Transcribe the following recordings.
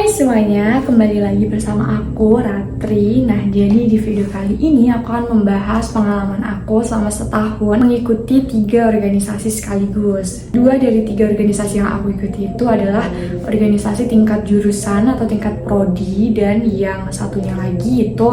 semuanya, kembali lagi bersama aku, Ratri. Nah, jadi di video kali ini aku akan membahas pengalaman aku selama setahun mengikuti 3 organisasi sekaligus. 2 dari 3 organisasi yang aku ikuti itu adalah organisasi tingkat jurusan atau tingkat prodi, dan yang satunya lagi itu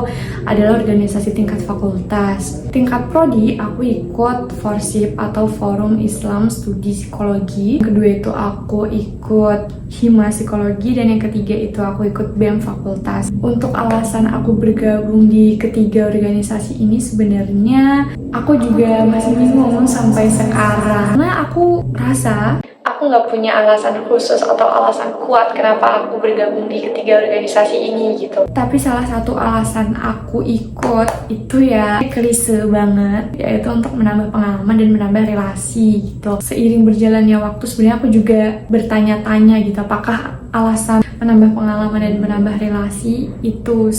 adalah organisasi tingkat fakultas. Tingkat prodi aku ikut FORSIP atau Forum Islam Studi Psikologi. Kedua itu aku ikut Hima Psikologi, dan yang ketiga itu aku ikut BEM Fakultas. Untuk alasan aku bergabung di ketiga organisasi ini sebenarnya aku juga masih bingung sampai sekarang, karena aku rasa aku nggak punya alasan khusus atau alasan kuat kenapa aku bergabung di ketiga organisasi ini gitu. Tapi salah satu alasan aku ikut itu ya klise banget, yaitu untuk menambah pengalaman dan menambah relasi gitu. Seiring berjalannya waktu sebenarnya aku juga bertanya-tanya gitu, apakah alasan menambah pengalaman dan menambah relasi itu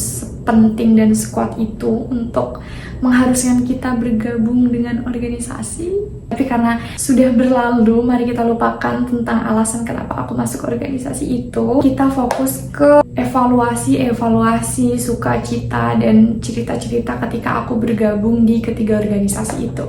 penting dan sekuat itu untuk mengharuskan kita bergabung dengan organisasi. Tapi karena sudah berlalu, mari kita lupakan tentang alasan kenapa aku masuk organisasi itu. Kita fokus ke evaluasi sukacita dan cerita-cerita ketika aku bergabung di ketiga organisasi itu.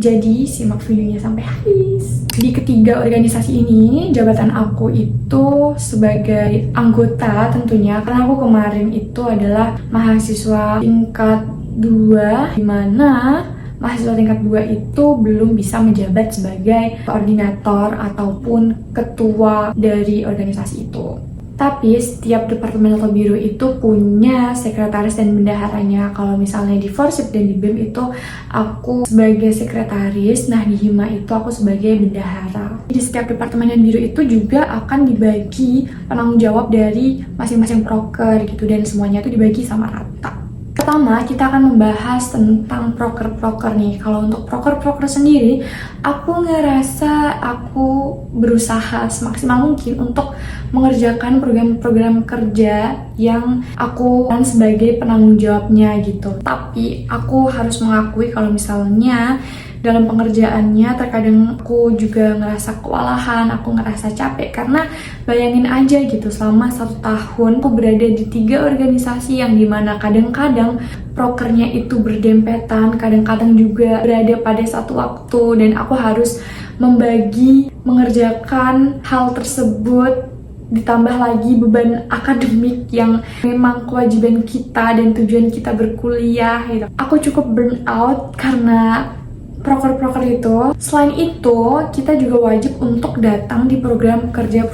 Jadi simak videonya sampai habis. Di ketiga organisasi ini, jabatan aku itu sebagai anggota tentunya, karena aku kemarin itu adalah mahasiswa tingkat 2, di mana mahasiswa tingkat 2 itu belum bisa menjabat sebagai koordinator ataupun ketua dari organisasi itu. Tapi setiap departemen atau biro itu punya sekretaris dan bendaharanya. Kalau misalnya di FORSIP dan di BEM itu aku sebagai sekretaris, nah di Hima itu aku sebagai bendahara. Di setiap departemen dan biro itu juga akan dibagi penanggung jawab dari masing-masing proker gitu, dan semuanya itu dibagi sama rata. Pertama, kita akan membahas tentang proker-proker nih. Kalau untuk proker-proker sendiri, aku ngerasa aku berusaha semaksimal mungkin untuk mengerjakan program-program kerja yang aku kan sebagai penanggung jawabnya gitu. Tapi aku harus mengakui kalau misalnya dalam pengerjaannya terkadang aku juga ngerasa kewalahan, aku ngerasa capek, karena bayangin aja gitu, selama 1 tahun aku berada di 3 organisasi yang dimana kadang-kadang prokernya itu berdempetan, kadang-kadang juga berada pada satu waktu, dan aku harus membagi mengerjakan hal tersebut, ditambah lagi beban akademik yang memang kewajiban kita dan tujuan kita berkuliah gitu. Aku cukup burn out karena proker-proker itu. Selain itu, kita juga wajib untuk datang di program kerja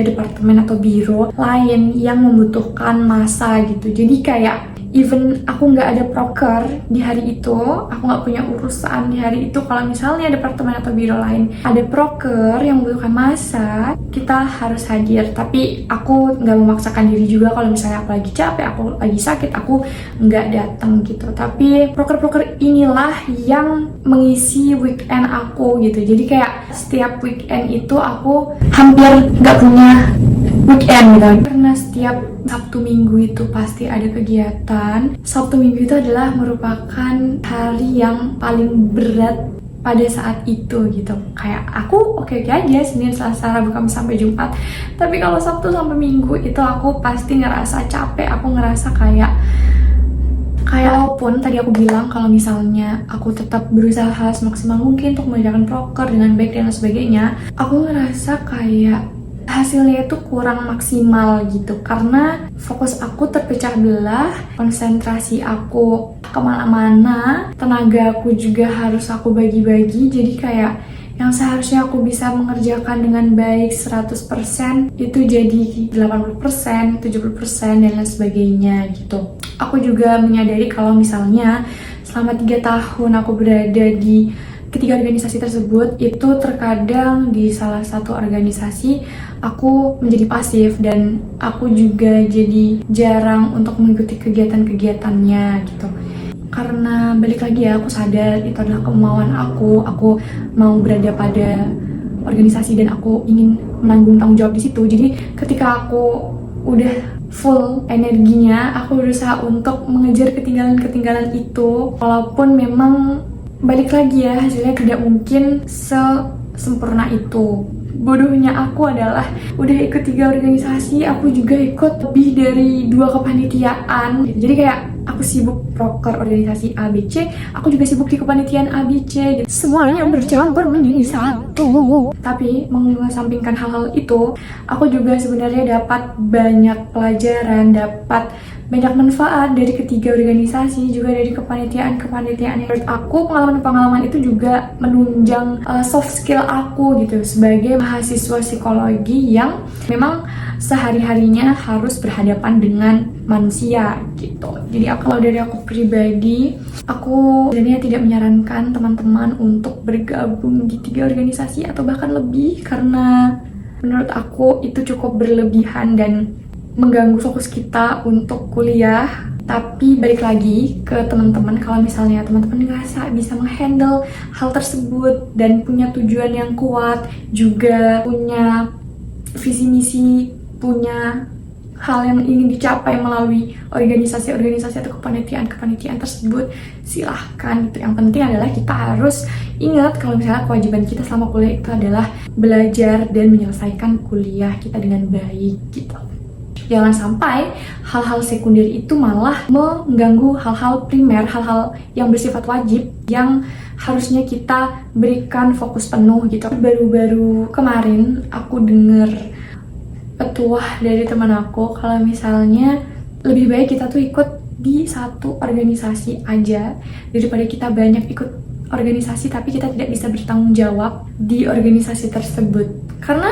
departemen atau biro lain yang membutuhkan masa gitu. Jadi kayak even aku nggak ada proker di hari itu, aku nggak punya urusan di hari itu, kalau misalnya departemen atau biro lain ada proker yang membutuhkan masa, kita harus hadir. Tapi aku nggak memaksakan diri juga. Kalau misalnya aku lagi capek, aku lagi sakit, aku nggak datang gitu. Tapi proker-proker inilah yang mengisi weekend aku gitu. Jadi kayak setiap weekend itu aku hampir nggak punya weekend gitu, karena setiap Sabtu Minggu itu pasti ada kegiatan. Sabtu Minggu itu adalah merupakan hari yang paling berat pada saat itu gitu. Kayak aku oke-oke aja Senin, Selasa, Rabu, Kamis sampai Jumat, tapi kalau Sabtu sampai Minggu itu aku pasti ngerasa capek. Aku ngerasa kayak walaupun tadi aku bilang kalau misalnya aku tetap berusaha semaksimal mungkin untuk mengerjakan proker dengan baik dan sebagainya, aku ngerasa kayak hasilnya itu kurang maksimal gitu, karena fokus aku terpecah belah, konsentrasi aku kemana-mana, tenaga aku juga harus aku bagi-bagi. Jadi kayak yang seharusnya aku bisa mengerjakan dengan baik 100% itu jadi 80%, 70% dan lain sebagainya gitu. Aku juga menyadari kalau misalnya selama 3 tahun aku berada di ketiga organisasi tersebut, itu terkadang di salah satu organisasi aku menjadi pasif, dan aku juga jadi jarang untuk mengikuti kegiatan-kegiatannya gitu. Karena balik lagi ya, aku sadar itu adalah kemauan aku mau berada pada organisasi dan aku ingin menanggung tanggung jawab di situ. Jadi ketika aku udah full energinya, aku berusaha untuk mengejar ketinggalan-ketinggalan itu, walaupun memang balik lagi ya, hasilnya tidak mungkin sesempurna itu. bodohnya aku adalah udah ikut 3 organisasi, aku juga ikut lebih dari 2 kepanitiaan. Jadi kayak aku sibuk proker organisasi ABC, aku juga sibuk di kepanitiaan ABC. Semuanya bercampur menjadi satu. Tapi mengesampingkan hal-hal itu, aku juga sebenarnya dapat banyak pelajaran, dapat banyak manfaat dari ketiga organisasi, juga dari kepanitiaan-kepanitiaan. Menurut aku pengalaman-pengalaman itu juga menunjang soft skill aku gitu sebagai mahasiswa psikologi yang memang sehari-harinya harus berhadapan dengan manusia gitu. Jadi kalau dari aku pribadi, aku sebenarnya tidak menyarankan teman-teman untuk bergabung di 3 organisasi atau bahkan lebih, karena menurut aku itu cukup berlebihan dan mengganggu fokus kita untuk kuliah. Tapi balik lagi ke teman-teman, kalau misalnya teman-teman ngerasa bisa menghandle hal tersebut dan punya tujuan yang kuat, juga punya visi misi, punya hal yang ingin dicapai melalui organisasi-organisasi atau kepanitiaan tersebut, silahkan gitu. Yang penting adalah kita harus ingat kalau misalnya kewajiban kita selama kuliah itu adalah belajar dan menyelesaikan kuliah kita dengan baik gitu. Jangan sampai hal-hal sekunder itu malah mengganggu hal-hal primer, hal-hal yang bersifat wajib yang harusnya kita berikan fokus penuh gitu. Baru-baru kemarin aku dengar petuah dari teman aku kalau misalnya lebih baik kita tuh ikut di satu organisasi aja daripada kita banyak ikut organisasi tapi kita tidak bisa bertanggung jawab di organisasi tersebut. Karena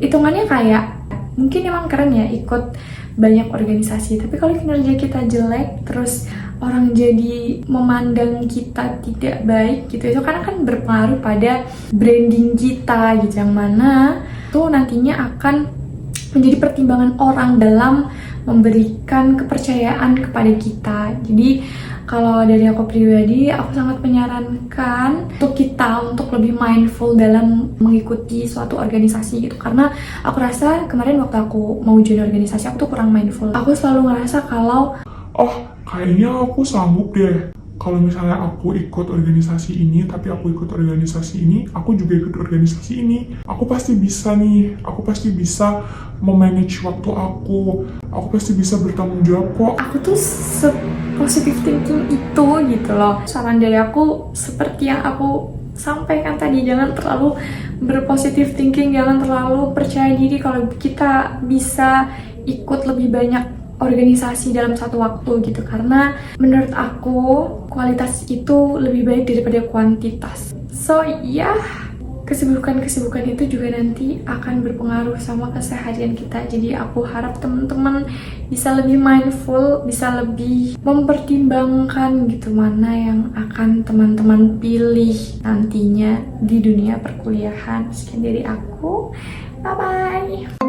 hitungannya kayak mungkin emang keren ya ikut banyak organisasi, tapi kalau kinerja kita jelek terus orang jadi memandang kita tidak baik gitu, itu kan akan berpengaruh pada branding kita gitu, yang mana tuh nantinya akan menjadi pertimbangan orang dalam memberikan kepercayaan kepada kita. Jadi kalau dari aku pribadi, aku sangat menyarankan untuk kita untuk lebih mindful dalam mengikuti suatu organisasi gitu. Karena aku rasa kemarin waktu aku mau join organisasi, aku tuh kurang mindful. Aku selalu ngerasa kalau kayaknya aku sanggup deh. Kalau misalnya aku ikut organisasi ini, tapi aku ikut organisasi ini, aku juga ikut organisasi ini. Aku pasti bisa nih, aku pasti bisa memanage waktu aku pasti bisa bertanggung jawab kok. Aku tuh positive thinking itu gitu loh. Saran dari aku seperti yang aku sampaikan tadi, jangan terlalu berpositive thinking, jangan terlalu percaya diri kalau kita bisa ikut lebih banyak organisasi dalam satu waktu gitu, karena menurut aku kualitas itu lebih baik daripada kuantitas. So ya, kesibukan-kesibukan itu juga nanti akan berpengaruh sama keseharian kita. Jadi aku harap teman-teman bisa lebih mindful, bisa lebih mempertimbangkan gitu mana yang akan teman-teman pilih nantinya di dunia perkuliahan. Sekian dari aku, bye bye.